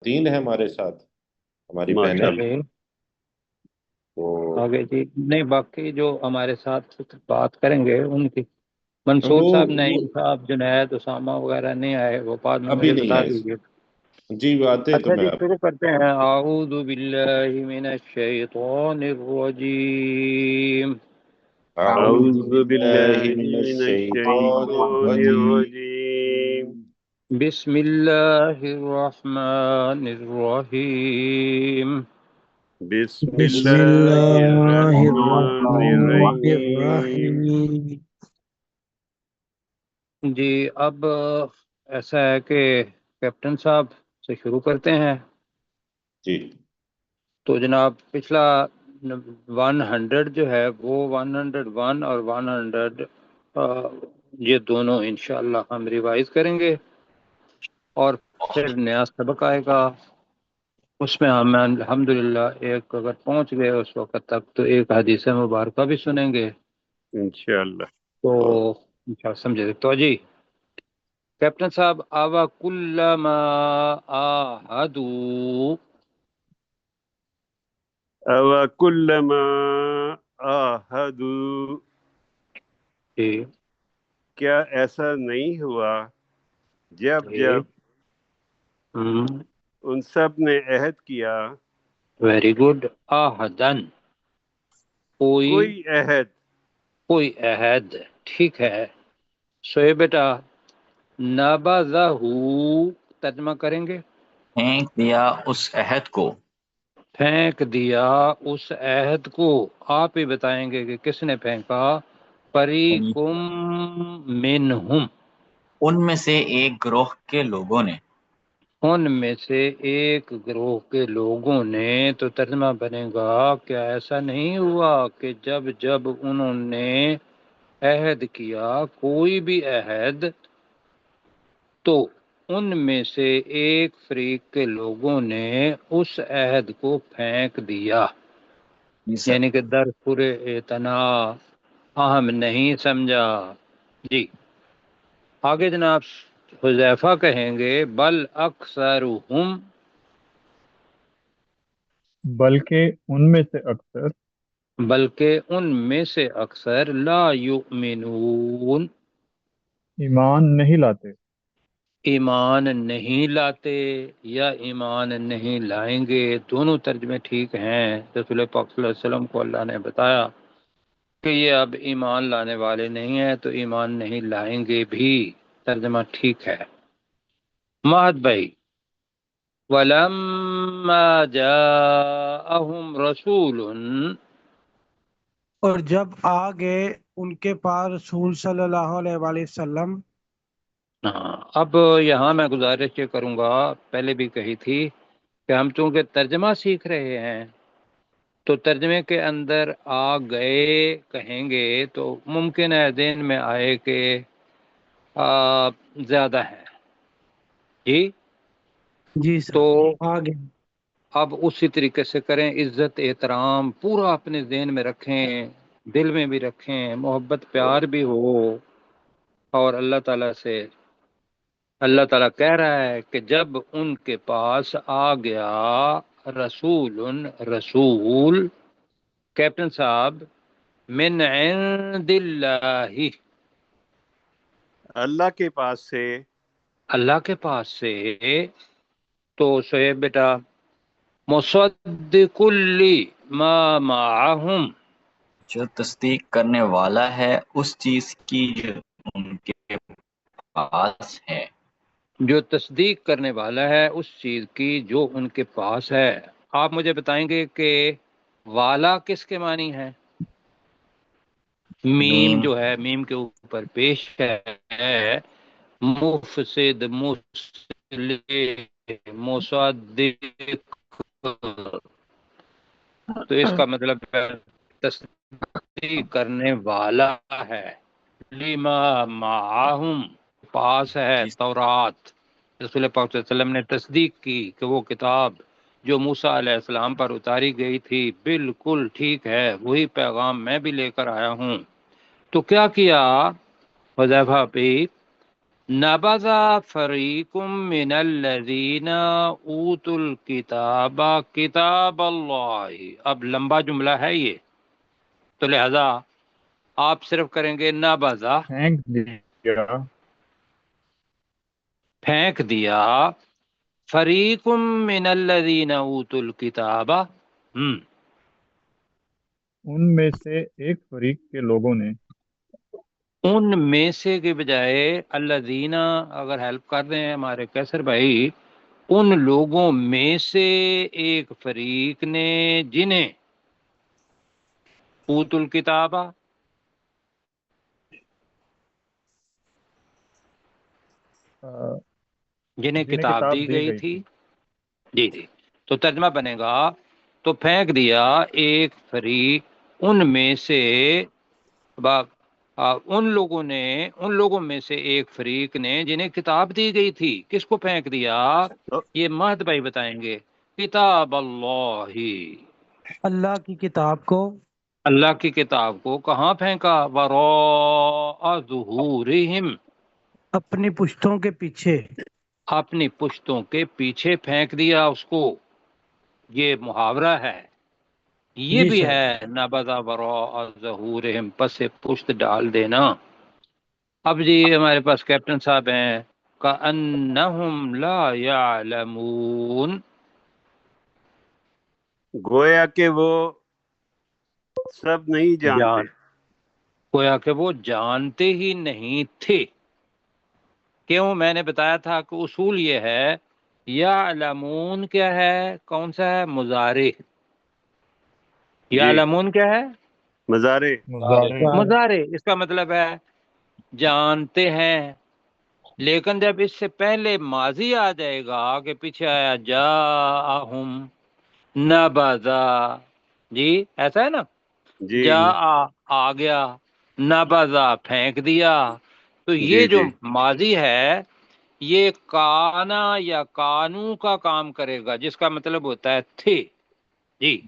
خواتین ہیں ہمارے ساتھ، ہماری بہنیں، ماشاءاللہ۔ جی تو آگے جی، نہیں باقی جو ہمارے ساتھ بات کریں گے ان کی، منصور وہ صاحب، وہ نعیم صاحب، جنید، اسامہ وغیرہ نہیں آئے، وہ بعد میں ابھی مجھے نہیں بتا آئے۔ دیجیے۔ جی وہ آتے تو اچھا میں جی، آپ شروع کرتے ہیں۔ اعوذ باللہ من الشیطان الرجیم۔ اعوذ اعوذ باللہ باللہ من من الشیطان الشیطان الرجیم۔ الرجیم۔ بسم اللہ الرحمن الرحیم۔ بسم بسم اللہ اللہ الرحمن الرحمن الرحیم۔ الرحیم۔ جی اب ایسا ہے کہ کیپٹن صاحب سے شروع کرتے ہیں۔ جی تو جناب پچھلا 100 جو ہے وہ 101 اور 100 یہ دونوں انشاءاللہ ہم ریوائز کریں گے، اور پھر نیا سبق آئے گا، اس میں ہم الحمدللہ ایک اگر پہنچ گئے اس وقت تک تو ایک حدیث مبارکہ بھی سنیں گے، انشاءاللہ۔ تو انشاءاللہ سمجھے۔ تو جی کیپٹن صاحب، آوا کلما آہدو، وَكُلَّمَا عَاهَدُوا، جی کیا ایسا نہیں ہوا جب جی جب ان سب نے عہد کیا، ویری گڈ، آہدن، کوئی کوئی عہد، کوئی عہد، ٹھیک ہے۔ سوئے بیٹا، نبذہ، ترجمہ کریں گے؟ پھینک دیا اس عہد کو، پھینک دیا اس عہد کو، آپ ہی بتائیں گے کہ کس نے پھینکا۔ فریقم منہم، ان میں سے ایک گروہ کے لوگوں نے، ان میں سے ایک گروہ کے لوگوں نے، تو ترجمہ بنے گا کیا ایسا نہیں ہوا کہ جب جب انہوں نے عہد کیا، کوئی بھی عہد، تو ان میں سے ایک فریق کے لوگوں نے اس عہد کو پھینک دیا، جی سر، یعنی کہ در پورے اعتنا، اہم نہیں سمجھا۔ جی آگے جناب حذیفہ کہیں گے بل اکثرہم، بلکہ ان میں سے اکثر بلکہ ان میں سے اکثر لا یؤمنون، ایمان نہیں لاتے۔ ایمان نہیں لاتے یا ایمان نہیں لائیں گے، دونوں ترجمے ٹھیک ہیں۔ رسول پاک صلی اللہ علیہ وسلم کو اللہ نے بتایا کہ یہ اب ایمان لانے والے نہیں ہیں تو ایمان نہیں لائیں گے بھی، ترجمہ ٹھیک ہے۔ مہد بھائی، وَلَمَّا جَاءَهُمْ رَسُولٌ، اور جب آ گئے ان کے پاس رسول صلی اللہ علیہ وآلہ وسلم، ہاں اب یہاں میں گزارش یہ کروں گا، پہلے بھی کہی تھی کہ ہم چونکہ ترجمہ سیکھ رہے ہیں تو ترجمے کے اندر آ گئے کہیں گے تو ممکن ہے ذہن میں آئے کہ زیادہ ہے، جی جی سر، تو آ گئے۔ اب اسی طریقے سے کریں، عزت احترام پورا اپنے ذہن میں رکھیں، دل میں بھی رکھیں، محبت پیار بھی ہو، اور اللہ تعالیٰ سے، اللہ تعالیٰ کہہ رہا ہے کہ جب ان کے پاس آ گیا رسول، رسول، کیپٹن صاحب، من عند اللہ، اللہ کے پاس سے، اللہ کے پاس سے، تو شعیب بیٹا، مصدق ما معہم، جو تصدیق کرنے والا ہے اس چیز کی جو ان کے پاس ہے۔ جو تصدیق کرنے والا ہے اس چیز کی جو ان کے پاس ہے۔ آپ مجھے بتائیں گے کہ والا کس کے معنی ہے؟ میم میم، جو ہے، میم کے اوپر پیش ہے، مفسد، مصلح، مصدق، تو اس کا مطلب ہے تصدیق کرنے والا ہے۔ لما معہم، پاس ہے جی تورات، رسول پاک صلی اللہ علیہ وسلم نے تصدیق کی کہ وہ کتاب جو موسیٰ علیہ السلام پر اتاری گئی تھی بالکل ٹھیک ہے، وہی پیغام میں بھی لے کر آیا ہوں۔ تو کیا کیا حذیفہ بھی؟ نبذ فریق من الذین اوتوا الکتاب کتاب اللہ. اب لمبا جملہ ہے یہ، تو لہذا آپ صرف کریں گے نبذ، پھینک دیا، پھینک دیا، فریق من الذین اوتوا الکتاب، ان میں سے ایک فریق کے لوگوں نے، ان میں سے کے بجائے الذین اگر ہیلپ کر دیں ہمارے کیسر بھائی، ان لوگوں میں سے ایک فریق نے جنہیں اوت الکتاب، جنہیں کتاب دی گئی تھی. جی جی، تو ترجمہ بنے گا تو پھینک دیا ایک فریق ان میں سے، ان لوگوں میں سے ایک فریق نے جنہیں کتاب دی گئی تھی. کس کو پھینک دیا؟ یہ مہد بھائی بتائیں گے. کتاب اللہ، اللہ کی کتاب کو، اللہ کی کتاب کو کہاں پھینکا؟ وراء ظہورہم، اپنی پشتوں کے پیچھے. اپنی پشتوں کے پیچھے پھینک دیا اس کو. یہ محاورہ ہے، یہ جی بھی سر. ہے نبذ وراء ظہورہم، پس پشت ڈال دینا. اب جی ہمارے پاس کیپٹن صاحب ہیں. کأنہم لا یعلمون، گویا کہ وہ سب نہیں جانتے. گویا کہ وہ جانتے ہی نہیں تھے. کیوں؟ میں نے بتایا تھا کہ اصول یہ ہے، یعلمون کیا ہے؟ کون سا ہے؟ مضارع. یعلمون کیا ہے؟ مزارے. مضارع. اس کا مطلب ہے جانتے ہیں. لیکن جب اس سے پہلے ماضی آ جائے گا کہ پیچھے آیا جاءہم نبذا، جی ایسا ہے نا، جی جا آ گیا، نبذا پھینک دیا، تو یہ جی جو جی ماضی ہے یہ کانا یا کانو کا کام کرے گا، جس کا مطلب ہوتا ہے تھے. جی، جی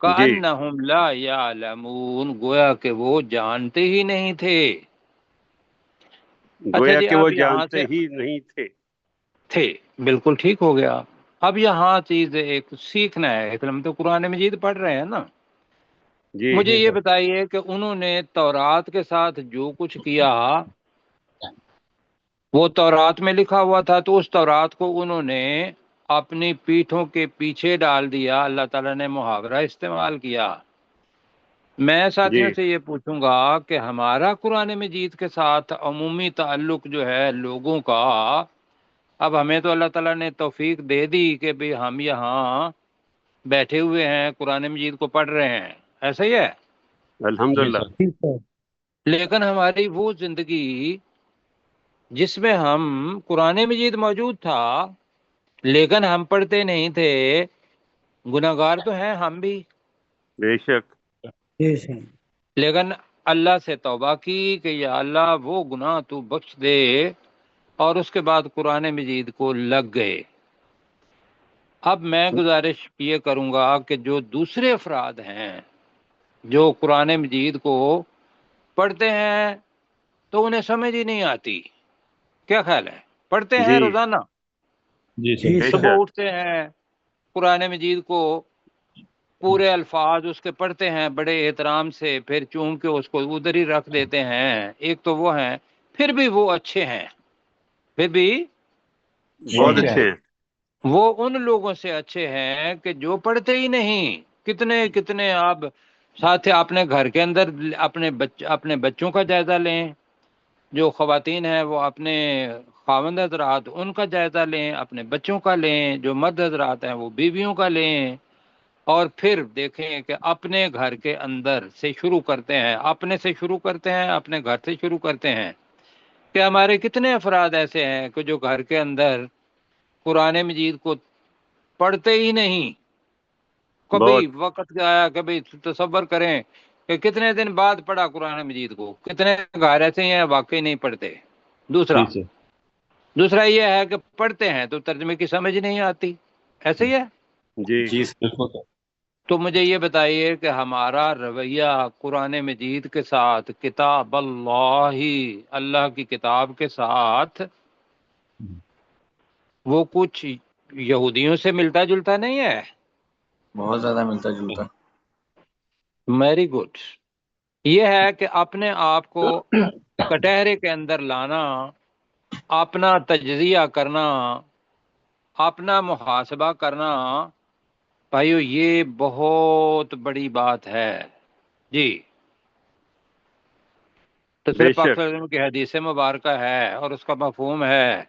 کأنہم لا یعلمون، گویا کہ وہ جانتے ہی نہیں تھے. اچھا گویا جی، کہ وہ اب یہاں جانتے سے ہی نہیں تھے. تھے، بالکل ٹھیک ہو گیا. اب یہاں چیز ایک سیکھنا ہے، ہم تو قرآن مجید پڑھ رہے ہیں نا. جی مجھے یہ بتائیے کہ انہوں نے تورات کے ساتھ جو کچھ کیا وہ تورات میں لکھا ہوا تھا، تو اس تورات کو انہوں نے اپنی پیٹھوں کے پیچھے ڈال دیا. اللہ تعالیٰ نے محاورہ استعمال کیا. میں ساتھیوں جی سے یہ پوچھوں گا کہ ہمارا قرآن مجید کے ساتھ عمومی تعلق جو ہے لوگوں کا، اب ہمیں تو اللہ تعالیٰ نے توفیق دے دی کہ بھی ہم یہاں بیٹھے ہوئے ہیں قرآن مجید کو پڑھ رہے ہیں، ایسا ہی ہے. الحمدللہ. لیکن ہماری وہ زندگی جس میں ہم قرآن مجید موجود تھا لیکن ہم پڑھتے نہیں تھے، گناہگار تو ہیں ہم بھی، بے شک. جی سر. لیکن اللہ سے توبہ کی کہ یا اللہ وہ گناہ تو بخش دے، اور اس کے بعد قرآن مجید کو لگ گئے. اب میں گزارش یہ کروں گا کہ جو دوسرے افراد ہیں جو قرآن مجید کو پڑھتے ہیں تو انہیں سمجھ ہی نہیں آتی، کیا خیال ہے؟ پڑھتے ہیں جی روزانہ، جی بے سر. صبح شک. اٹھتے ہیں قرآن مجید کو پورے الفاظ اس کے پڑھتے ہیں بڑے احترام سے، پھر چون کے اس کو ادھر ہی رکھ دیتے ہیں. ایک تو وہ ہیں، پھر بھی وہ اچھے ہیں، پھر بھی بہت اچھے ہیں. وہ ان لوگوں سے اچھے ہیں کہ جو پڑھتے ہی نہیں. کتنے کتنے آپ ساتھ اپنے گھر کے اندر اپنے بچوں کا جائزہ لیں، جو خواتین ہیں وہ اپنے خاوند حضرات ان کا جائزہ لیں، اپنے بچوں کا لیں، جو مرد حضرات ہیں وہ بیویوں کا لیں، اور پھر دیکھیں کہ اپنے گھر کے اندر سے شروع کرتے ہیں، اپنے سے شروع کرتے ہیں، اپنے گھر سے شروع کرتے ہیں. کہ ہمارے کتنے افراد ایسے ہیں کہ جو گھر کے اندر قرآن مجید کو پڑھتے ہی نہیں. کبھی بہت. وقت آیا، کبھی تصور کریں کہ کتنے دن بعد پڑھا قرآن مجید کو. کتنے گھر ایسے ہیں واقعی نہیں پڑھتے. دوسرا یہ ہے کہ پڑھتے ہیں تو ترجمے کی سمجھ نہیں آتی، ایسے ہی ہے. جی تو مجھے یہ بتائیے کہ ہمارا رویہ قرآن مجید کے ساتھ، کتاب اللہ، اللہ کی کتاب کے ساتھ وہ کچھ یہودیوں سے ملتا جلتا نہیں ہے؟ بہت زیادہ ملتا جلتا. Very good. یہ ہے کہ اپنے آپ کو کٹہرے کے اندر لانا، اپنا تجزیہ کرنا، اپنا محاسبہ کرنا، بھائیو یہ بہت بڑی بات ہے. جی تو بے صرف پاک شک. صلی اللہ علیہ وسلم کی حدیث مبارکہ ہے اور اس کا مفہوم ہے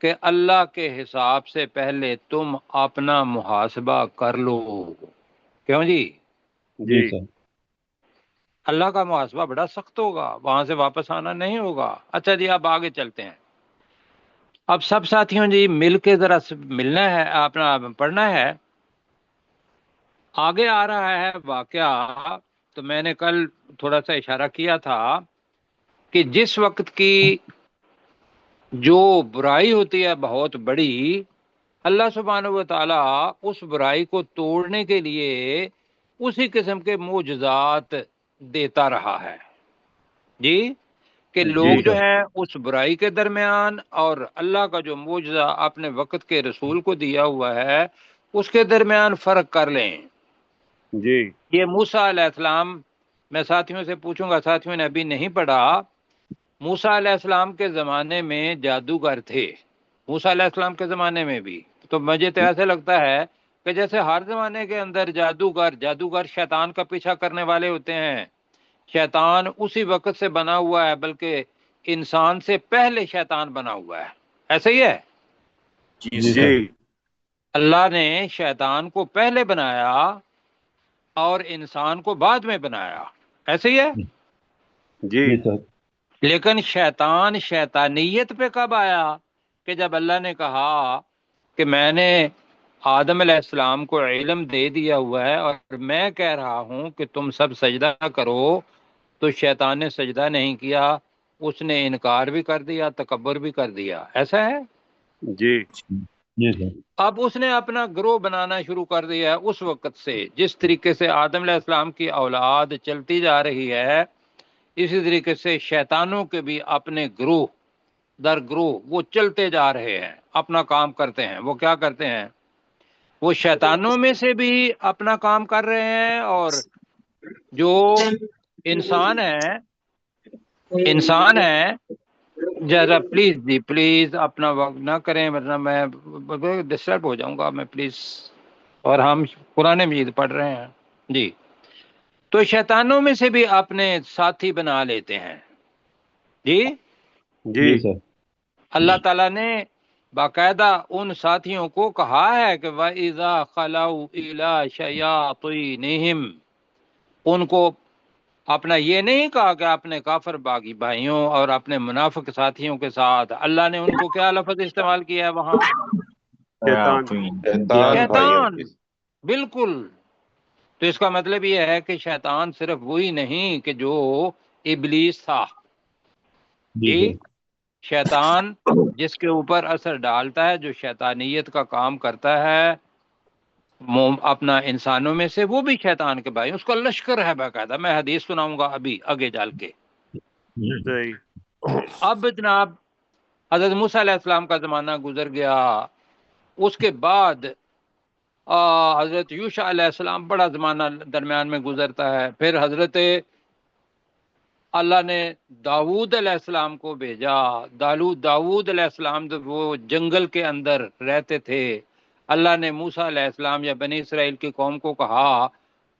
کہ اللہ کے حساب سے پہلے تم اپنا محاسبہ کر لو. کیوں جی؟ جی اللہ کا محاسبہ بڑا سخت ہوگا، وہاں سے واپس آنا نہیں ہوگا. اچھا جی اب آگے چلتے ہیں. اب سب ساتھیوں جی مل کے ذرا ملنا ہے، اپنا پڑھنا ہے. آگے آ رہا ہے واقعہ. تو میں نے کل تھوڑا سا اشارہ کیا تھا کہ جس وقت کی جو برائی ہوتی ہے بہت بڑی، اللہ سبحانہ و تعالیٰ اس برائی کو توڑنے کے لیے اسی قسم کے معجزات دیتا رہا ہے. جی کہ لوگ جو ہیں اس برائی کے درمیان اور اللہ کا جو معجزہ اپنے وقت کے رسول کو دیا ہوا ہے اس کے درمیان فرق کر لیں. جی یہ موسیٰ علیہ السلام، میں ساتھیوں سے پوچھوں گا، ساتھیوں نے ابھی نہیں پڑھا. موسیٰ علیہ السلام کے زمانے میں جادوگر تھے، موسیٰ علیہ السلام کے زمانے میں بھی. تو مجھے تو ایسے لگتا ہے کہ جیسے ہر زمانے کے اندر جادوگر شیطان کا پیچھا کرنے والے ہوتے ہیں. شیطان اسی وقت سے بنا ہوا ہے، بلکہ انسان سے پہلے شیطان بنا ہوا ہے. ایسا ہی ہے؟ جی اللہ نے شیطان کو پہلے بنایا اور انسان کو بعد میں بنایا. ایسے ہی ہے؟ جی لیکن شیطان شیطانیت پہ کب آیا؟ کہ جب اللہ نے کہا کہ میں نے آدم علیہ السلام کو علم دے دیا ہوا ہے اور میں کہہ رہا ہوں کہ تم سب سجدہ کرو، تو شیطان نے سجدہ نہیں کیا، اس نے انکار بھی کر دیا، تکبر بھی کر دیا. ایسا ہے؟ جی اب اس نے اپنا گروہ بنانا شروع کر دیا ہے. اس وقت سے جس طریقے سے آدم علیہ السلام کی اولاد چلتی جا رہی ہے، اسی طریقے سے شیطانوں کے بھی اپنے گروہ در گروہ وہ چلتے جا رہے ہیں، اپنا کام کرتے ہیں. وہ کیا کرتے ہیں؟ وہ شیطانوں میں سے بھی اپنا کام کر رہے ہیں، اور جو انسان ہے ذرا پلیز جی پلیز اپنا وقت نہ کریں ورنہ میں ڈسٹرب ہو جاؤں گا میں پلیز. اور ہم قرآن مجید پڑھ رہے ہیں. جی تو شیطانوں میں سے بھی اپنے ساتھی بنا لیتے ہیں. جی جی اللہ تعالیٰ نے باقاعدہ ان ساتھیوں کو کہا ہے کہ وَإِذَا خَلَوْا إِلَىٰ شَيَاطِينِهِمْ، ان کو اپنا یہ نہیں کہا کہ اپنے کافر باغی بھائیوں اور اپنے منافق ساتھیوں کے ساتھ. اللہ نے ان کو کیا لفظ استعمال کیا ہے وہاں؟ شیطان. شیطان. بالکل. تو اس کا مطلب یہ ہے کہ شیطان صرف وہی نہیں کہ جو ابلیس تھا. جی شیطان جس کے اوپر اثر ڈالتا ہے، جو شیطانیت کا کام کرتا ہے اپنا انسانوں میں سے، وہ بھی شیطان کے بھائی، اس کا لشکر ہے باقاعدہ. میں حدیث سناؤں گا ابھی آگے جال کے. صحیح. اب جناب حضرت موسیٰ علیہ السلام کا زمانہ گزر گیا. اس کے بعد حضرت یوشع علیہ السلام، بڑا زمانہ درمیان میں گزرتا ہے. پھر حضرت اللہ نے داؤد علیہ السلام کو بھیجا. داؤد علیہ السلام وہ جنگل کے اندر رہتے تھے. اللہ نے موسیٰ علیہ السلام یا بنی اسرائیل کی قوم کو کہا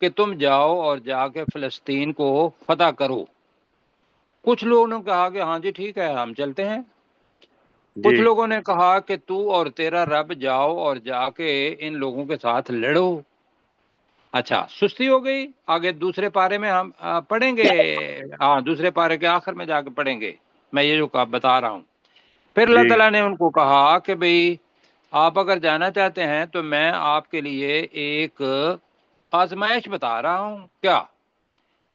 کہ تم جاؤ اور جا کے فلسطین کو فتح کرو. کچھ لوگوں نے کہا کہ ہاں جی ٹھیک ہے ہم چلتے ہیں. کچھ لوگوں نے کہا کہ تو اور تیرا رب جاؤ اور جا کے ان لوگوں کے ساتھ لڑو. اچھا سستی ہو گئی. آگے دوسرے پارے میں ہم پڑھیں گے، ہاں دوسرے پارے کے آخر میں جا کے پڑھیں گے میں یہ جو بتا رہا ہوں. پھر اللہ تعالیٰ نے ان کو کہا کہ بھئی آپ اگر جانا چاہتے ہیں تو میں آپ کے لیے ایک آزمائش بتا رہا ہوں. کیا؟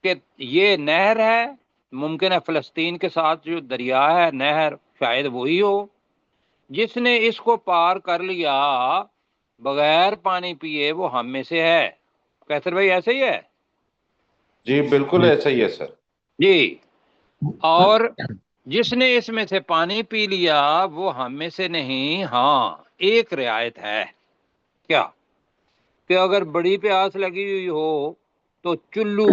کہ یہ نہر ہے، ممکن ہے فلسطین کے ساتھ جو دریا ہے نہر شاید وہی ہو، جس نے اس کو پار کر لیا بغیر پانی پیے وہ ہم میں سے ہے. کیسر بھائی ایسے ہی ہے؟ جی بالکل ایسا ہی ہے سر. جی. اور جس نے اس میں سے پانی پی لیا وہ ہم میں سے نہیں. ہاں ایک رعایت ہے. کیا؟ کہ اگر بڑی پیاس لگی ہوئی ہو تو چلو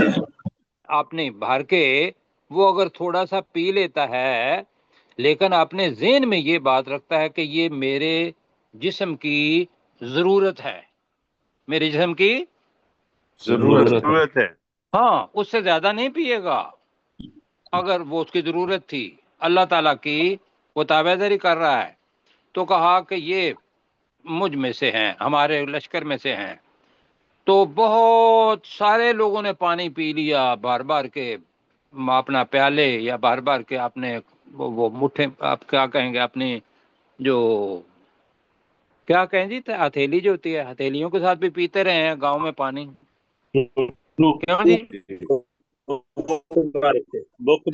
اپنے بھر کے وہ اگر تھوڑا سا پی لیتا ہے، لیکن اپنے ذہن میں یہ بات رکھتا ہے کہ یہ میرے جسم کی ضرورت ہے، میرے جسم کی. ضرورت ہے. ہاں اس سے زیادہ نہیں پیے گا. اگر وہ اس کی ضرورت تھی، اللہ تعالیٰ کی وہ تابع داری کر رہا ہے، تو کہا کہ یہ مجھ میں سے ہیں، ہمارے لشکر میں سے ہیں. تو بہت سارے لوگوں نے پانی پی لیا بار بار کے اپنا پیالے، یا بار بار کے اپنے وہ مٹھے، آپ کیا کہیں گے، اپنی جو کیا کہیں جی، ہتھیلی جو ہوتی ہے، ہتھیلیوں کے ساتھ بھی پیتے رہے ہیں گاؤں میں پانی. کیوں جی؟ بک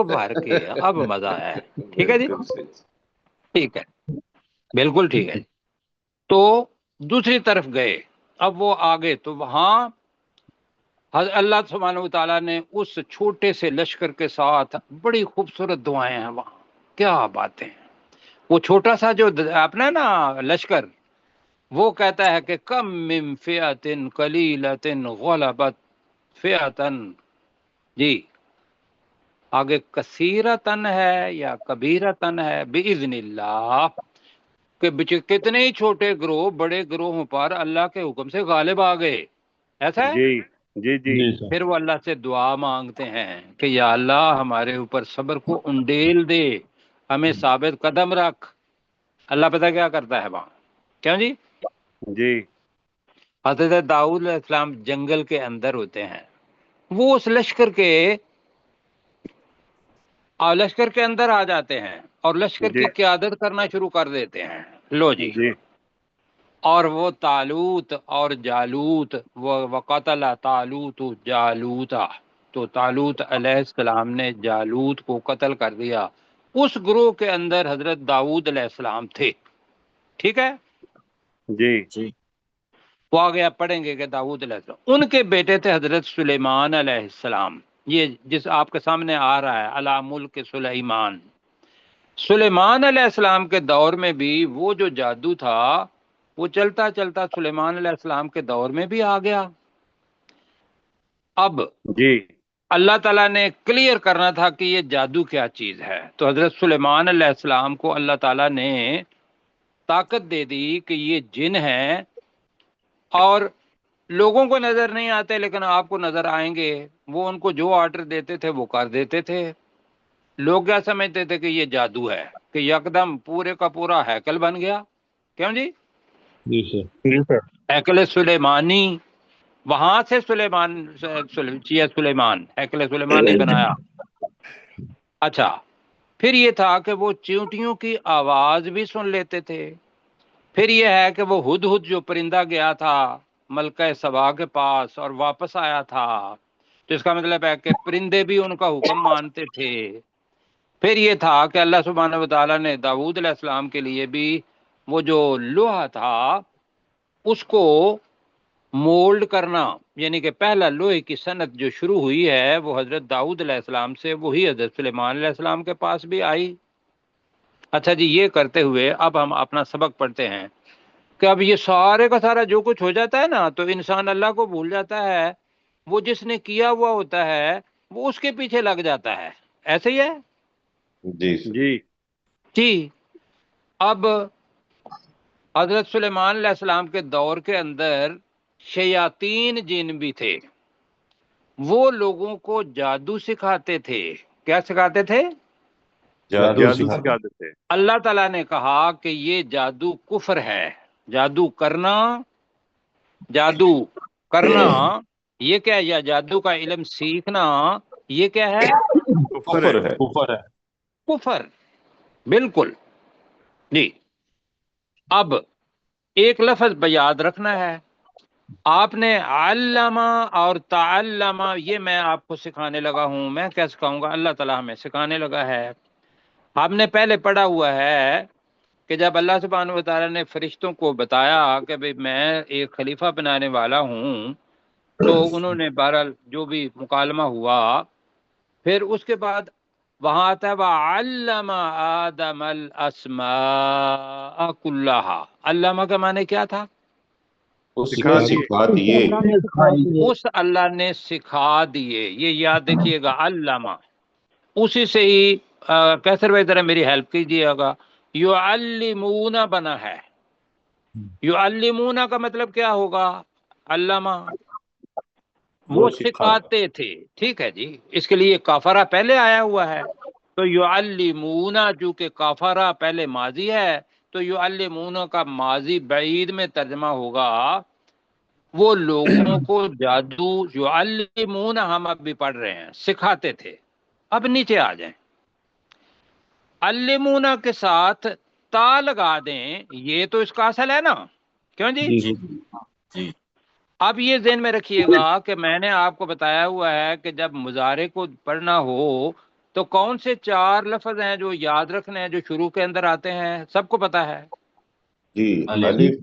بھر کے. اب مزہ آیا ہے. ٹھیک ہے جی، بالکل صحیح. ٹھیک ہے، بالکل ٹھیک ہے. تو دوسری طرف گئے. اب وہ آگے تو وہاں اللہ سبحانہ و تعالیٰ نے اس چھوٹے سے لشکر کے ساتھ بڑی خوبصورت دعائیں ہیں وہاں. کیا باتیں ہیں. وہ چھوٹا سا جو اپنا نا لشکر، وہ کہتا ہے کہ کم من فئۃ قلیلۃ غلبت فئۃ، جی آگے کثیرتن ہے یا کبیرتن ہے باذن اللہ، کہ کتنے ہی چھوٹے گروہ بڑے گروہوں پر اللہ کے حکم سے غالب آ گئے. ایسا ہے. جی پھر وہ اللہ سے دعا مانگتے ہیں کہ یا اللہ ہمارے اوپر صبر کو انڈیل دے، ہمیں ثابت قدم رکھ. اللہ پتہ کیا کرتا ہے وہاں. کیوں جی؟ جی حضرت داؤد علیہ السلام جنگل کے اندر ہوتے ہیں. وہ اس لشکر کے اندر آ جاتے ہیں اور لشکر جی کی قیادت کرنا شروع کر دیتے ہیں. لو جی. جی اور وہ طالوت اور جالوت، وہ وقتل طالوت جالوتا، تو طالوت علیہ السلام نے جالوت کو قتل کر دیا. اس گروہ کے اندر حضرت داؤد علیہ السلام تھے. ٹھیک ہے. جی وہ آگے آپ پڑھیں گے کہ داؤد علیہ السلام، ان کے بیٹے تھے حضرت سلیمان علیہ السلام. یہ جس آپ کے سامنے آ رہا ہے علی ملک سلیمان. سلیمان علیہ السلام کے دور میں بھی وہ جو جادو تھا وہ چلتا چلتا سلیمان علیہ السلام کے دور میں بھی آ گیا. اب جی اللہ تعالیٰ نے کلیئر کرنا تھا کہ یہ جادو کیا چیز ہے، تو حضرت سلیمان علیہ السلام کو اللہ تعالیٰ نے طاقت دے دی کہ یہ جن ہیں اور لوگوں کو نظر نہیں آتے لیکن آپ کو نظر آئیں گے. وہ ان کو جو آرڈر دیتے تھے وہ کر دیتے تھے. لوگ کیا سمجھتے تھے کہ یہ جادو ہے، کہ یکدم پورے کا پورا ہیکل بن گیا. کیوں جی؟ ہیکل سلیمانی، وہاں سے سلیمان ہیکل سلیمان نہیں بنایا. اچھا، پھر یہ تھا کہ وہ چیونٹیوں کی آواز بھی سن لیتے تھے. پھر یہ ہے کہ وہ ہدہد جو پرندہ گیا تھا ملکہ سبا کے پاس اور واپس آیا تھا، تو اس کا مطلب ہے کہ پرندے بھی ان کا حکم مانتے تھے. پھر یہ تھا کہ اللہ سبحانہ و تعالیٰ نے داؤد علیہ السلام کے لیے بھی وہ جو لوہا تھا اس کو مولڈ کرنا، یعنی کہ پہلا لوہے کی صنعت جو شروع ہوئی ہے وہ حضرت داؤد علیہ السلام سے، وہی حضرت سلیمان علیہ السلام کے پاس بھی آئی. اچھا جی، یہ کرتے ہوئے اب ہم اپنا سبق پڑھتے ہیں کہ اب یہ سارے کا سارا جو کچھ ہو جاتا ہے نا تو انسان اللہ کو بھول جاتا ہے. وہ جس نے کیا ہوا ہوتا ہے وہ اس کے پیچھے لگ جاتا ہے. ایسے ہی ہے جی جی جی. اب حضرت سلیمان علیہ السلام کے دور کے اندر شیاطین جن بھی تھے، وہ لوگوں کو جادو سکھاتے تھے. کیا سکھاتے تھے؟ جادو سکھاتے تھے. اللہ تعالیٰ نے کہا کہ یہ جادو کفر ہے. جادو کرنا یہ کیا ہے؟ یا جادو کا علم سیکھنا یہ کیا ہے؟ کفر ہے. کفر. بالکل جی. اب ایک لفظ یاد رکھنا ہے، آپ نے علامہ اور تعلمہ، یہ میں آپ کو سکھانے لگا ہوں. میں کیا سکھاؤں گا؟ اللہ تعالیٰ ہمیں سکھانے لگا ہے. ہم نے پہلے پڑھا ہوا ہے کہ جب اللہ سبحانہ و تعالیٰ نے فرشتوں کو بتایا کہ بھئی میں ایک خلیفہ بنانے والا ہوں، تو انہوں نے بہرحال جو بھی مکالمہ ہوا، پھر اس کے بعد وہاں آتا ہے وَعَلَّمَ آدَمَ الْأَسْمَاءَ كُلَّهَا. علامہ کا معنی کیا تھا؟ اس نے سکھا دیے. اس اللہ نے سکھا دیے. یہ یاد رکھیے گا علامہ. اسی سے ہی کیسر بھائی ذرا میری ہیلپ کیجیے گا. یعلمون بنا ہے. یعلمون کا مطلب کیا ہوگا؟ علامہ وہ سکھاتے تھے. ٹھیک ہے جی. اس کے لیے کافرہ پہلے آیا ہوا ہے. تو یعلمون جو کہ کافرہ پہلے ماضی ہے تو یعلمون کا ماضی بعید میں ترجمہ ہوگا وہ لوگوں کو جادو. یعلمون ہم اب بھی پڑھ رہے ہیں سکھاتے تھے. اب نیچے آ جائیں. علمون کے ساتھ تا لگا دیں. یہ تو اس کا اصل ہے نا. کیوں جی؟ جی اب یہ ذہن میں رکھیے گا کہ میں نے آپ کو بتایا ہوا ہے کہ جب مضارع کو پڑھنا ہو تو کون سے 4 لفظ ہیں جو یاد رکھنے ہیں جو شروع کے اندر آتے ہیں؟ سب کو پتا ہے. جی الف،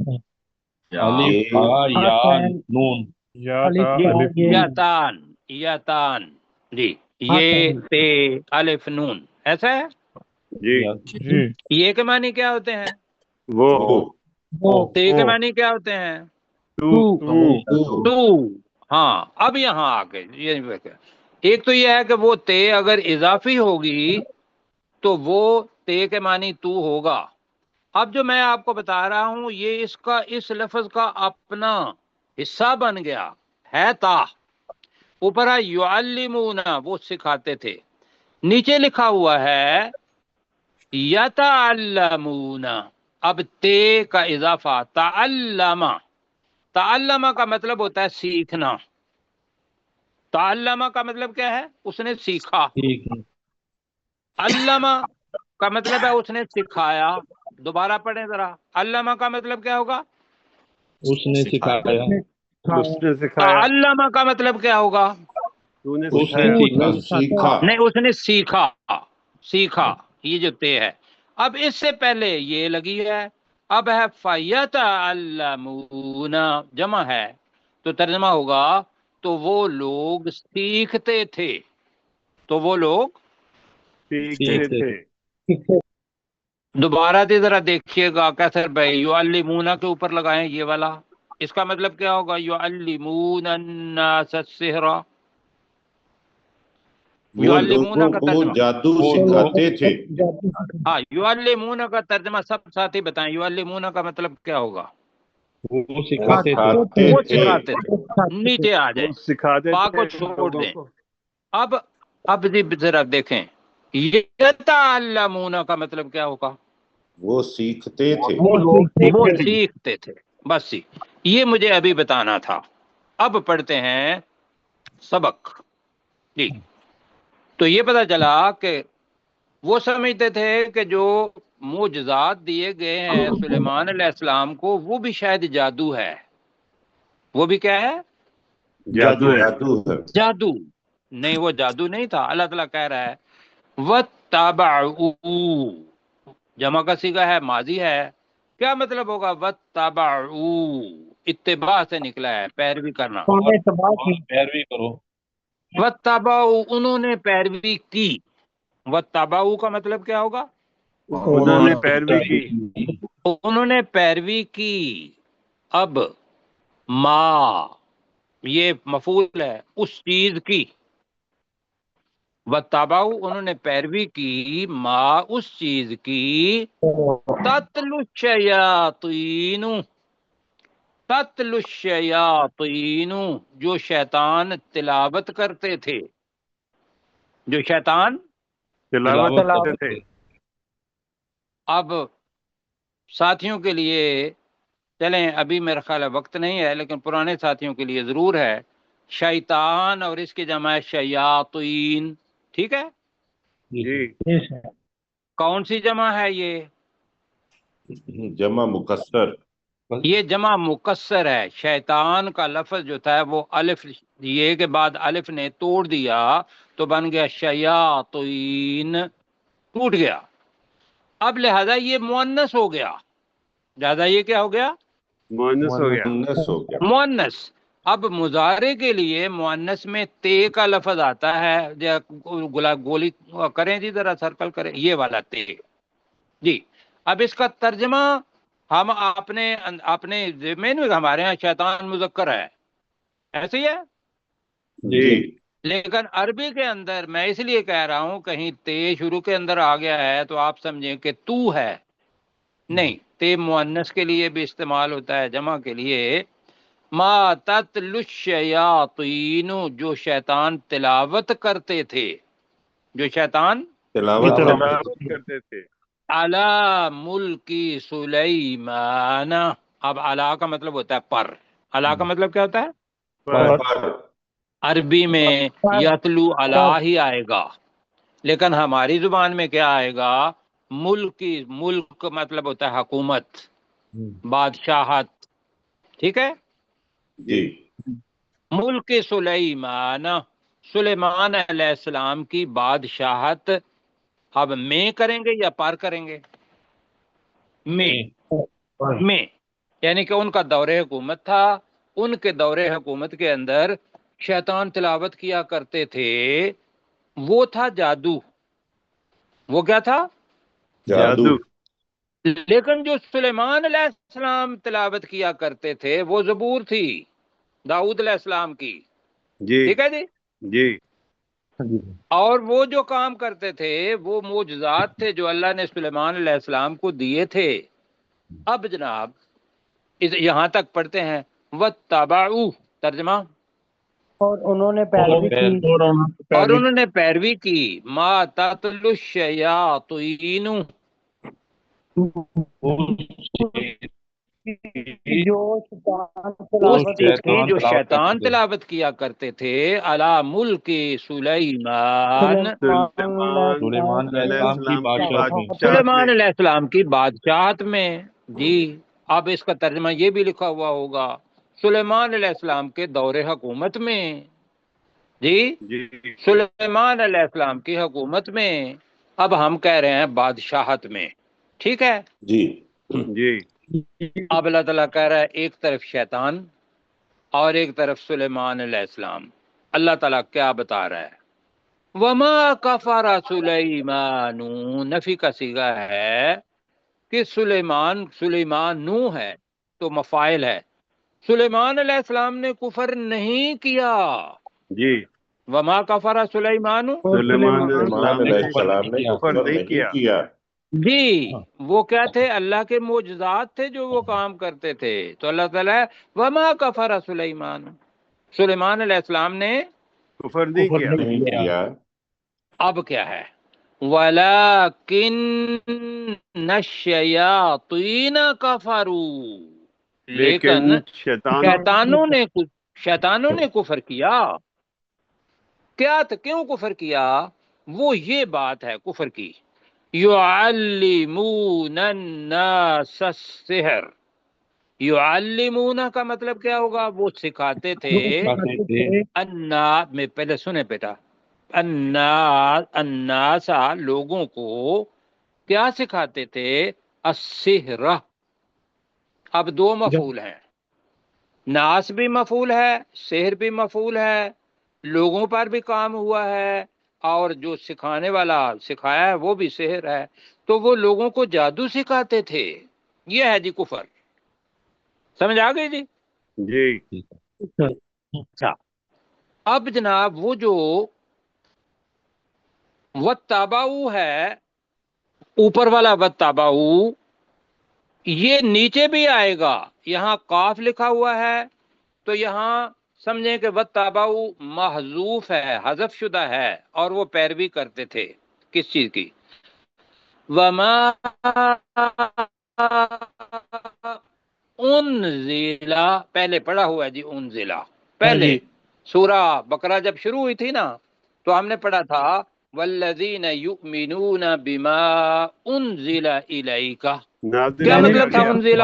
الف یا نون یا تا الف یاتان. یاتان جی. یہ تے الف نون ایسا ہے. جی جی یہ کے معنی کیا ہوتے ہیں؟ وہ تے کے معنی کیا ہوتے ہیں؟ تو. ہاں اب یہاں آ کے ایک تو یہ ہے کہ وہ تے اگر اضافی ہوگی تو وہ تے کے معنی تو ہوگا. اب جو میں آپ کو بتا رہا ہوں یہ اس لفظ کا اپنا حصہ بن گیا ہے. تا اوپر ہے یعلمون وہ سکھاتے تھے. نیچے لکھا ہوا ہے یتعلمون. اب تے کا اضافہ تعلم. تعلم کا مطلب ہوتا ہے سیکھنا. تعلم کا مطلب کیا ہے؟ اس نے سیکھا. علم کا مطلب ہے اس نے سکھایا. دوبارہ پڑھیں ذرا. علم کا مطلب کیا ہوگا؟ اس نے سکھایا. اس نے سکھایا. تعلم کا مطلب کیا ہوگا؟ تو نے اس نے سکھایا. سیکھا. نہیں اس نے سیکھا. سیکھا یہ جو تے ہے. اب اس سے پہلے یہ لگی ہے. اب ہے فَيَتَعَلَّمُونَ جمع ہے تو ترجمہ ہوگا تو وہ لوگ سیکھتے تھے. تو وہ لوگ سیکھتے تھے. دوبارہ سے ذرا دیکھیے گا کیسر بھائی. یعلمون کے اوپر لگائیں یہ والا. اس کا مطلب کیا ہوگا؟ یعلمون الناس السحر. وہ یعلمون لوگوں کا کو ترجمہ. جادو سکھاتے تھے. ہاں یعلمون کا ترجمہ سب ساتھی بتائیں. یعلمون کا مطلب کیا ہوگا؟ وہ سکھاتے تھے. وہ سکھاتے تھے. نیچے آ جائیں. وہ سکھاتے با کو تھے چھوڑ لوگوں دیں. کو. اب جی ذرا دیکھیں یتعلمون کا مطلب کیا ہوگا؟ وہ سیکھتے تھے. وہ سیکھتے تھے. بس یہ مجھے ابھی بتانا تھا. اب پڑھتے ہیں سبق. جی تو یہ پتہ چلا کہ وہ سمجھتے تھے کہ جو معجزات دیے گئے ہیں سلیمان علیہ السلام کو وہ بھی شاید جادو ہے. وہ بھی کیا ہے؟ جادو ہے. جادو ہے. جادو. نہیں وہ جادو نہیں تھا. اللہ تعالیٰ کہہ رہا ہے وَاتَّبَعُوا جمع کا صیغہ ہے ماضی ہے. کیا مطلب ہوگا؟ وَاتَّبَعُوا اتباع سے نکلا ہے پیروی کرنا. پیروی کرو. وَاتَّبَعُوا انہوں نے پیروی کی. وَاتَّبَعُوا کا مطلب کیا ہوگا؟ انہوں نے پیروی کی. انہوں نے پیروی کی. اب ما یہ مفعول ہے اس چیز کی. وَاتَّبَعُوا انہوں نے پیروی کی ما اس چیز کی تَتْلُو الشَّيَاطِینُ. تَتْلُو الشَّيَاطِینُ جو شیطان تلاوت کرتے تھے. جو شیطان تلاوت کرتے تھے. اب ساتھیوں کے لیے چلیں ابھی میرا خیال ہے وقت نہیں ہے لیکن پرانے ساتھیوں کے لیے ضرور ہے. شیطان اور اس کی جمع ہے شیاطین. ٹھیک ہے. جی کون سی جمع ہے یہ؟ جمع مکسر. یہ جمع مکسر ہے. شیطان کا لفظ جو تھا وہ الف یہ کے بعد الف نے توڑ دیا تو بن گیا شیاطین. ٹوٹ گیا. اب لہذا یہ مؤنث ہو گیا. لہذا یہ کیا ہو گیا؟ مؤنث ہو گیا. مؤنث ہو گیا. مؤنث. اب مضارع کے لیے مؤنث میں تے کا لفظ آتا ہے، گولی کریں جی، ذرا سرکل کریں، یہ والا تے جی۔ اب اس کا ترجمہ ہم اپنے ذمے میں، ہمارے ہاں شیطان مذکر ہے، ایسے ہی ہے، جی لیکن عربی کے اندر میں اس لیے کہہ رہا ہوں کہیں تے شروع کے اندر آ گیا ہے تو آپ سمجھیں کہ تو ہے، نہیں، تے مؤنث کے لیے بھی استعمال ہوتا ہے، جمع کے لیے۔ ما تتلو الشیاطین، جو شیطان تلاوت کرتے تھے، جو شیطان تلاوت کرتے تھے، علی ملکی سلیمان، اب علی کا مطلب ہوتا ہے پر، علی کا مطلب کیا ہوتا ہے؟ پر عربی میں یتلو علی ہی آئے گا، لیکن ہماری زبان میں کیا آئے گا؟ ملک مطلب ہوتا ہے حکومت، بادشاہت، ٹھیک ہے؟ جی ملک سلیمان، سلیمان علیہ السلام کی بادشاہت، اب میں کریں گے یا پر کریں گے؟ میں، یعنی کہ ان کا دور حکومت تھا، ان کے دور حکومت کے اندر شیطان تلاوت کیا کرتے تھے، وہ تھا جادو، وہ کیا تھا؟ جادو لیکن جو سلیمان علیہ السلام تلاوت کیا کرتے تھے وہ زبور تھی، داؤد علیہ السلام کی، جی ٹھیک ہے جی۔ جی اور وہ جو کام کرتے تھے وہ معجزات تھے جو اللہ نے سلیمان علیہ السلام کو دیے تھے۔ اب جناب یہاں تک پڑھتے ہیں وَاتَّبَعُوا، ترجمہ، اور انہوں نے پیروی کی، اور انہوں نے پیروی کی، ما تتلو الشیاطین، جو شیطان اس تلاوت چیز کی جو تلاوت شیطان کرتے تھے۔ تلاوت کیا کرتے تھے، علی ملک سلیمان، سلیمان علیہ السلام کی بادشاہت سلیمان میں، علیہ السلام کی بادشاہت میں جی۔ اب اس کا ترجمہ یہ بھی لکھا ہوا ہوگا سلیمان علیہ السلام کے دور حکومت میں، جی، جی سلیمان علیہ السلام کی حکومت میں، اب ہم کہہ رہے ہیں بادشاہت میں، ٹھیک ہے؟ جی جی اب اللہ تعالیٰ کہہ رہا ہے ایک طرف شیطان اور ایک طرف سلیمان علیہ السلام، اللہ تعالیٰ کیا بتا رہا ہے؟ وما کفر سلیمان، نفی کا صیغہ ہے کہ سلیمان نو ہے تو مفاعل ہے، سلیمان علیہ السلام نے کفر نہیں کیا، جی وما کفر سلیمان، سلیمان علیہ سلیمان علیہ السلام السلام نے کفر نہیں کیا۔ جی، وہ کیا تھے؟ اللہ کے معجزات تھے جو وہ کام کرتے تھے، تو اللہ تعالیٰ ہے وما کفر سلیمان، سلیمان علیہ السلام نے کفر نہیں کیا، نہیں کیا۔ اب کیا ہے؟ وَلَكِنَّ الشَّيَاطِينَ كَفَرُوا، لیکن شیطانوں نے کفر کیا، کیا تھا؟ کیوں کفر کیا؟ وہ یہ بات ہے کفر کی، يُعَلِّمُونَ النَّاسَ السِّحْرَ، يُعَلِّمُونَ کا مطلب کیا ہوگا؟ وہ سکھاتے تھے، میں پہلے سنیں بیٹا، الناس لوگوں کو کیا سکھاتے تھے؟ السحر، اب دو مفعول ہیں، ناس بھی مفعول ہے، سحر بھی مفعول ہے، لوگوں پر بھی کام ہوا ہے، اور جو سکھانے والا سکھایا ہے وہ بھی سحر ہے، تو وہ لوگوں کو جادو سکھاتے تھے، یہ ہے جی کفر، سمجھ آ گئی جی؟ جی اچھا، اب جناب وہ جو وَاتَّبَعُوا ہے، اوپر والا وَاتَّبَعُوا، یہ نیچے بھی آئے گا، یہاں قاف لکھا ہوا ہے تو یہاں سمجھیں کہ وَاتَّبَعُوا محذوف ہے، حذف شدہ ہے، اور وہ پیروی کرتے تھے کس چیز کی؟ وَمَا انزل، پہلے پڑھا ہوا ہے جی انزلہ، پہلے سورہ بقرہ جب شروع ہوئی تھی نا تو ہم نے پڑھا تھا والذین یؤمنون بما انزل الیک، کیا مطلب تھا انزلہ؟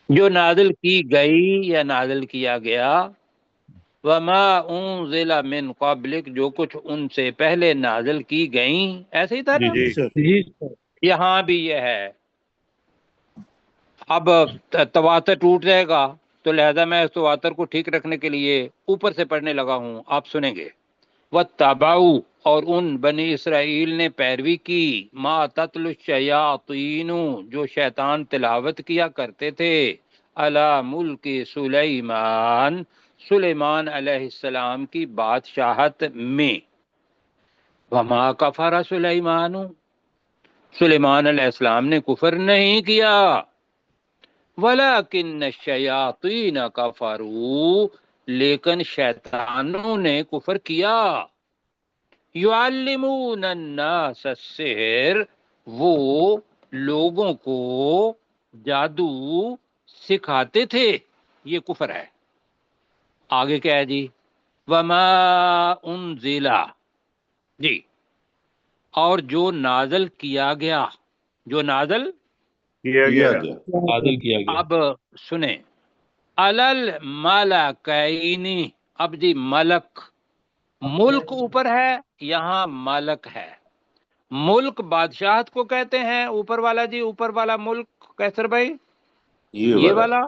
جو نازل کی گئی یا نازل کیا گیا، وما انزل من قبلک، جو کچھ ان سے پہلے نازل کی گئیں، ایسے ہی تھا نا؟ جی یہاں بھی یہ ہے، اب تواتر ٹوٹ جائے گا تو لہذا میں اس تواتر کو ٹھیک رکھنے کے لیے اوپر سے پڑھنے لگا ہوں، آپ سنیں گے۔ وَاتَّبَعُوا، اور ان بنی اسرائیل نے پیروی کی، ما تتلو الشیاطین، جو شیطان تلاوت کیا کرتے تھے، علی ملک سلیمان، سلیمان علیہ السلام کی بادشاہت میں۔ وما کفر سلیمان، سلیمان علیہ السلام نے کفر نہیں کیا، ولیکن الشیاطین کفروا، لیکن شیطانوں نے کفر کیا۔ یعلمون الناس السحر، وہ لوگوں کو جادو سکھاتے تھے، یہ کفر ہے۔ آگے کیا ہے جی؟ وما انزل، جی، اور جو نازل کیا گیا، جو نازل کیا گیا۔ نازل کیا گیا۔ اب سنیں، علل ملکین، اب جی ملک، ملک اوپر ہے، یہاں ملک ہے۔ ملک بادشاہت کو کہتے ہیں، اوپر والا جی، اوپر والا ملک کیسر بھائی، یہ والا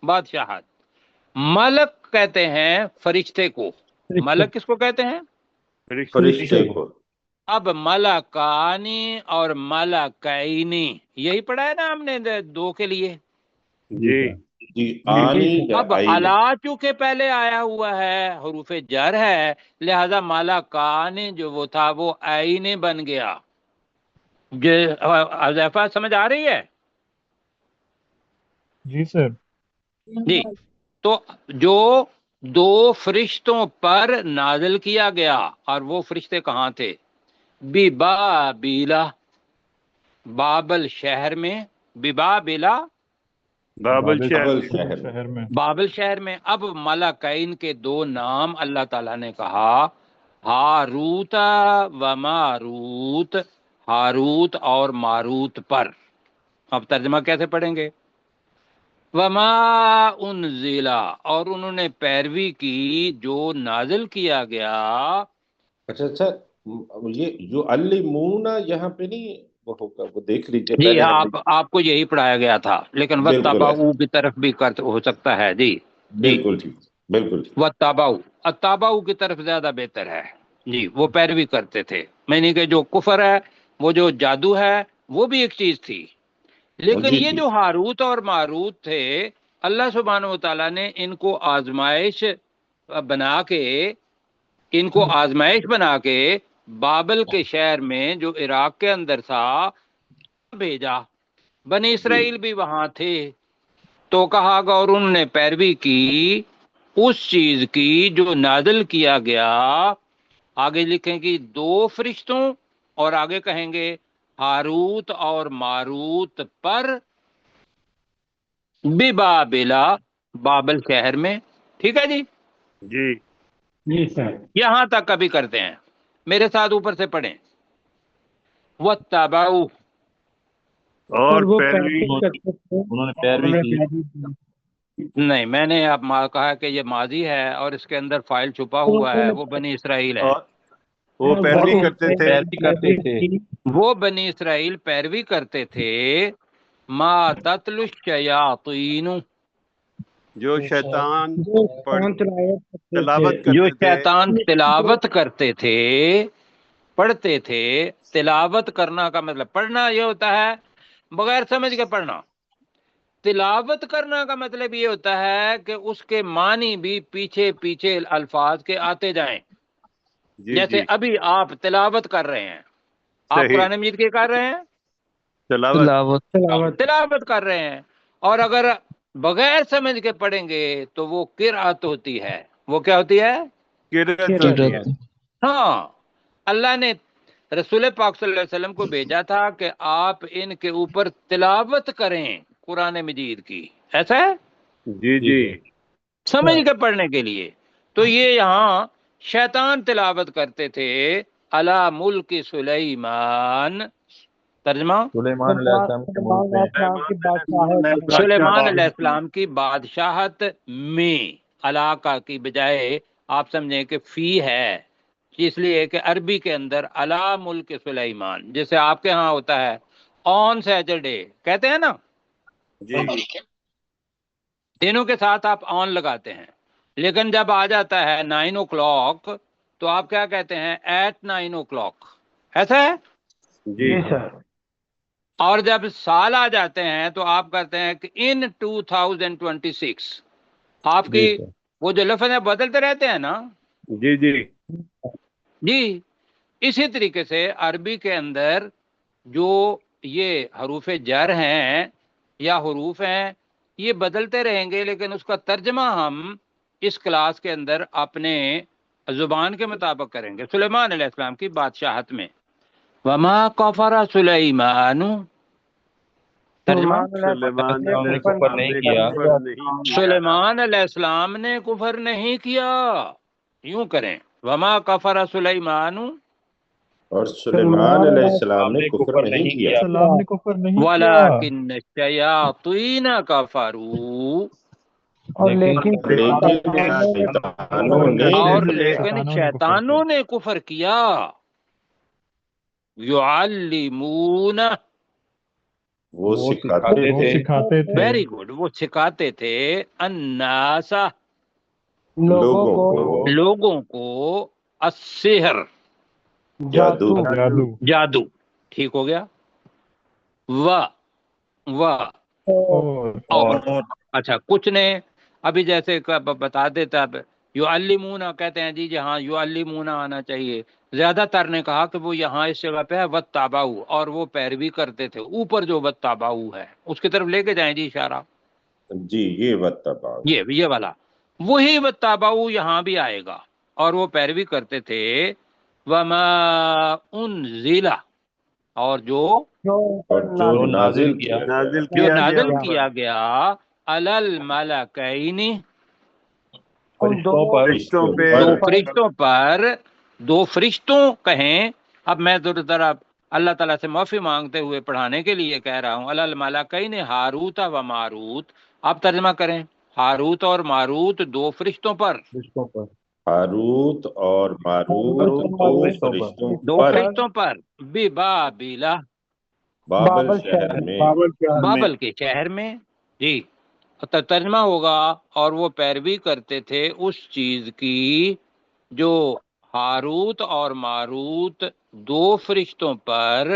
بادشاہت۔ ملک کہتے ہیں فرشتے کو، ملک کس کو کہتے ہیں؟ فرشتے کو۔ اب ملکانی اور ملکینی، یہی پڑھا ہے نا ہم نے دو کے لیے۔ جی جی آنی یا اب آئینی۔ علا چونکہ پہلے آیا ہوا ہے، حروف جر ہے، لہذا ملکانی جو وہ تھا وہ آئینے بن گیا۔ حذیفہ سمجھ آ رہی ہے؟ جی سر۔ جی، تو جو دو فرشتوں پر نازل کیا گیا، اور وہ فرشتے کہاں تھے؟ ببابیلا، بابل شہر میں، ببابیلا بابل شہر شہر میں۔ بابل شہر میں۔ اب ملکین کے دو نام اللہ تعالیٰ نے کہا، ہاروت و ماروت، ہاروت اور ماروت پر۔ اب ترجمہ کیسے پڑھیں گے؟ وما انزلا، اور انہوں نے پیروی کی جو نازل کیا گیا۔ اچھا یہ جو علمون یہاں پہ نہیں وہ ہوگا، وہ دیکھ لیجیے جی پہلے ہم نے۔ آپ کو یہی پڑھایا گیا تھا، لیکن بالکل وَاتَّبَعُوا کی طرف بھی ہو سکتا ہے جی۔ بالکل ٹھیک، بالکل ٹھیک۔ وَاتَّبَعُوا، اتبعوا کی طرف زیادہ بہتر ہے جی، وہ پیروی کرتے تھے۔ میں نہیں کہ جو کفر ہے، وہ جو جادو ہے، وہ بھی ایک چیز تھی، لیکن جی یہ جی۔ جو ہاروت اور ماروت تھے، اللہ سبحانہ و تعالیٰ نے ان کو آزمائش بنا کے، ان کو آزمائش بنا کے بابل کے شہر میں جو عراق کے اندر تھا بھیجا۔ بنی اسرائیل بھی وہاں تھے، تو کہا گا، اور انہوں نے پیروی کی اس چیز کی جو نازل کیا گیا۔ آگے لکھیں گی دو فرشتوں، اور آگے کہیں گے ہاروت اور ماروت پر، ببابلا، بابل شہر میں۔ ٹھیک ہے جی، جی جی سر۔ یہاں تک کبھی کرتے ہیں، میرے ساتھ اوپر سے پڑھیں۔ وَاتَّبَعُوا، اور وہ پیروی کرتے تھے، انہوں نے پیروی کی۔ نہیں، میں نے اب کہا کہ یہ ماضی ہے اور اس کے اندر فائل چھپا ہوا ہے، وہ بنی اسرائیل ہے۔ اور وہ پیروی کرتے تھے، وہ بنی اسرائیل پیروی کرتے تھے، ما تتلو الشیاطین، جو شیطان جو شیطان تلاوت جو کرتے تھے۔ شیطان تلاوت کرتے تھے، پڑھتے تھے۔ تلاوت کرنا کا مطلب پڑھنا یہ ہوتا ہے، بغیر سمجھ کے پڑھنا۔ تلاوت کرنا کا مطلب یہ ہوتا ہے کہ اس کے معنی بھی پیچھے پیچھے الفاظ کے آتے جائیں۔ جی جیسے جی ابھی آپ تلاوت کر رہے ہیں، آپ صحیح، قرآن مجید کے کر رہے ہیں، تلاوت تلاوت کر رہے ہیں، اور اگر بغیر سمجھ کے پڑھیں گے تو وہ قرأت ہوتی ہے۔ وہ کیا ہوتی ہے؟ قرأت ہوتی ہے۔ ہاں، اللہ نے رسول پاک صلی اللہ علیہ وسلم کو بھیجا تھا کہ آپ ان کے اوپر تلاوت کریں قرآن مجید کی، ایسا ہے، جی جی سمجھ کے پڑھنے کے لیے۔ تو یہ یہاں شیطان تلاوت کرتے تھے، علی ملک سلیمان، ترجمہ سلیمان علیہ السلام کے ملک میں۔ سلیمان علیہ السلام کی بادشاہت میں، علاقہ کی بجائے آپ سمجھیں کہ فی ہے، اس لیے کہ عربی کے اندر علی ملک سلیمان، جیسے آپ کے ہاں ہوتا ہے آن سیٹرڈے کہتے ہیں نا، جی تینوں کے ساتھ آپ آن لگاتے ہیں، لیکن جب آ جاتا ہے 9 o'clock تو آپ کیا کہتے ہیں؟ ایٹ 9 o'clock، ایسا ہے؟ جی سر اور جب سال آ جاتے ہیں تو آپ کہتے ہیں کہ ان 2026، آپ کی جی سر وہ جو لفظ ہے بدلتے رہتے ہیں نا جی جی جی۔ اسی طریقے سے عربی کے اندر جو یہ حروف جر ہیں یا حروف ہیں یہ بدلتے رہیں گے، لیکن اس کا ترجمہ ہم اس کلاس کے اندر اپنے زبان کے مطابق کریں گے۔ سلیمان علیہ السلام کی بادشاہت میں وما کفر سلیمان، ترجمہ سلیمان نے علیہ کفر السلام نہیں نے کیا۔ کفر نہیں کیا۔ سلیمان علیہ السلام نے کفر نہیں کیا، یوں کریں وما کفر سلیمان اور سلیمان علیہ السلام نے کفر نہیں کیا، السلام نے کفر نہیں کیا، ولکن الشیاطین کفروا، اور لیکن لیکن شیطانوں نے اور کفر کیا۔ لیکن شیطانوں نے کفر کیا۔ یعلمون، وہ سکھاتے وہ تھے، سکھاتے تھے ویری گڈ، وہ سکھاتے تھے الناس، لوگوں کو السحر، جادو، جادو جادو، ٹھیک ہو گیا، اور اچھا کچھ نے ابھی جیسے بتا دیتا اب یعلمون کہتے ہیں جی ہاں یعلمون آنا چاہیے، زیادہ تر نے کہا کہ وہ یہاں اس جگہ پہ ہے واتبعوا، اور وہ پیروی کرتے تھے، اوپر جو واتبعوا ہے اس کی طرف لے کے جائیں جی اشارہ، جی یہ واتبعوا، یہ والا وہی واتبعوا یہاں بھی آئے گا، اور وہ پیروی کرتے تھے وما انزل، اور جو اور جو نازل کیا گیا، نازل جو کیا نازل گیا کیا گیا علی الملکین، فرشتوں پہ، دو فرشتوں پر، دو فرشتوں کہیں، اب میں ذرا اللہ تعالیٰ سے معافی مانگتے ہوئے پڑھانے کے لیے کہہ رہا ہوں، علی الملکین ہاروت و ماروت، آپ ترجمہ کریں، ہاروت اور ماروت دو فرشتوں پر، ہاروت اور ماروت دو فرشتوں پر ببابل، بابل شہر میں، بابل کے شہر میں، جی ترجمہ ہوگا، اور وہ پیروی کرتے تھے اس چیز کی جو ہاروت اور ماروت دو فرشتوں پر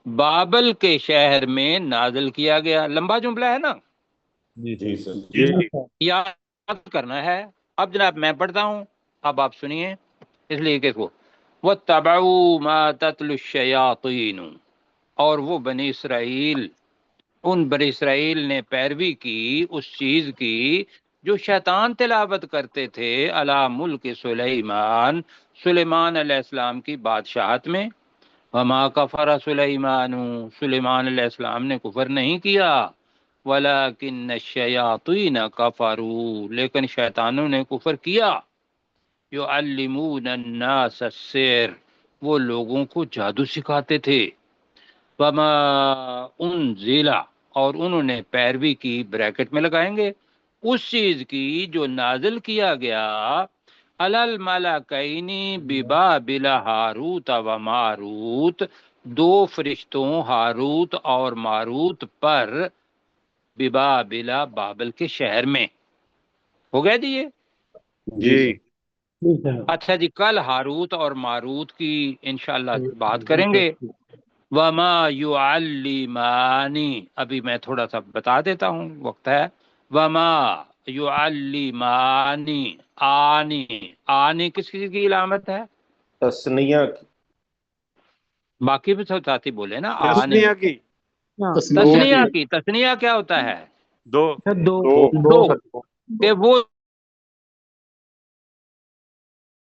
بابل کے شہر میں نازل کیا گیا۔ لمبا جملہ ہے نا، جی سر، یاد کرنا ہے۔ اب جناب میں پڑھتا ہوں، اب آپ سنیے، اس لیے کہ وَاتَّبَعُوا مَا تَتْلُو الشَّيَاطِينُ، اور وہ بنی اسرائیل، ان بنی اسرائیل نے پیروی کی اس چیز کی جو شیطان تلاوت کرتے تھے علی ملک سلیمان، سلیمان علیہ السلام کی بادشاہت میں، وما کفر سلیمان، سلیمان علیہ السلام نے کفر نہیں کیا، ولکن الشیاطین کفروا، لیکن شیطانوں نے کفر کیا، یعلمون الناس السحر، وہ لوگوں کو جادو سکھاتے تھے، وما انزل، اور انہوں نے پیروی کی، بریکٹ میں لگائیں گے، اس چیز کی جو نازل کیا گیا علی الملکین ببابل ہاروت و ماروت، دو فرشتوں ہاروت اور ماروت پر، ببابل بابل کے شہر میں، ہو گیا جی یہ؟ جی اچھا جی، کل ہاروت اور ماروت کی انشاءاللہ بات کریں گے۔ وما یعلمانی، ابھی میں تھوڑا سا بتا دیتا ہوں، وقت ہے، وما یعلمانی، آنی کس چیز کی علامت ہے؟ تسنیہ کی، باقی بھی سب ساتھی بولے نا، آنی، تسنیہ کی، تسنیہ کی، تسنیہ کیا ہوتا ہے؟ دو، دو، کہ وہ